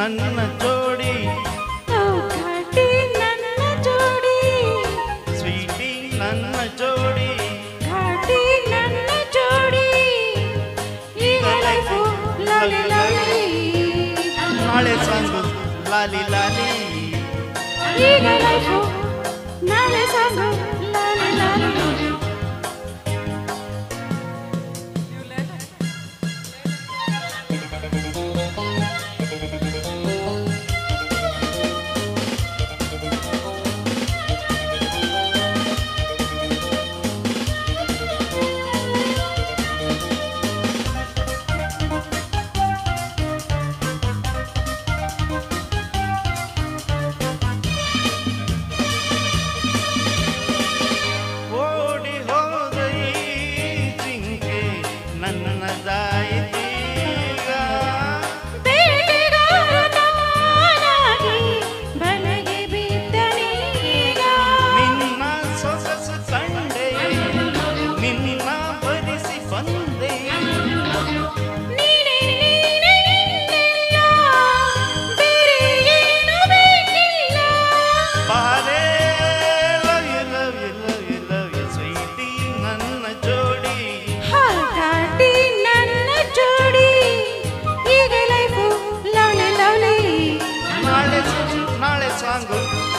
ನನ್ನ ಜೋಡಿ ಘಾಟಿ ನನ್ನ ಜೋಡಿ ಸ್ವೀಟಿ ನನ್ನ ಜೋಡಿ ಘಾಟಿ ನನ್ನ ಜೋಡಿ ಈಗ ಲೈಫು ಲಾಲಿ ಲಾಲಿ ನಾಳೆ ಸಾಂಗು ಲಾಲಿ ಲಾಲಿ ಈಗ ಲೈಫು ನಾಳೆ ಸಾಂಗು ಲಾಲಿ ಲಾಲಿ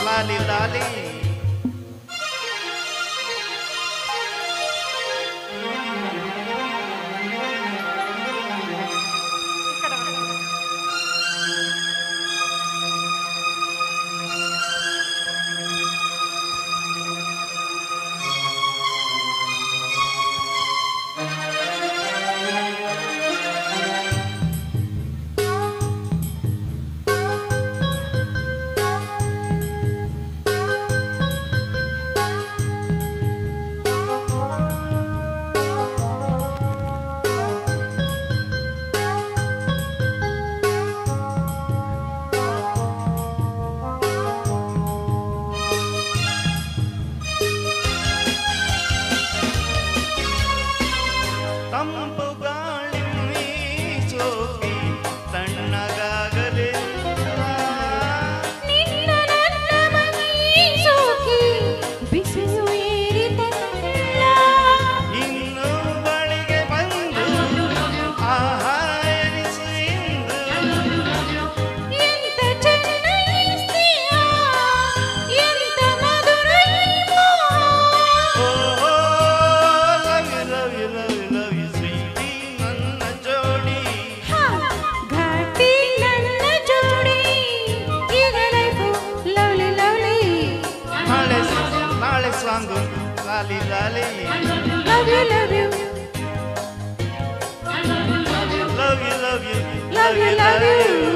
ಲಾಲಿ ಲಾಲಿ ತಂಪು ಗಾಳಿ ಸೋಕಿ ತಣ್ಣಗಾಗಲೇ ನಿನ್ನ ನನ್ನ ಮೈ ಸೋಕಿ ಬಿಸಿಲು ಏರಿತಲ್ಲ ಇನ್ನು ಬಳಿಗೆ ಬಂದು ಆಹಾರಿಸು ಎಂದು ಎಂತ ಚೆನ್ನ ಈ ಸ್ನೇಹ ಎಂತ ಮಧುರ ಈ ಮೋಹ ಘಾಟಿ ನನ್ನ ಜೋಡಿ ಈಗ ಲೈಫು ಲವ್ಲಿ ಲವ್ಲಿ ನಾಳೆ ಸಾಂಗು ಲಾಲಿ ಲಾಲಿ love you love you love you love you love you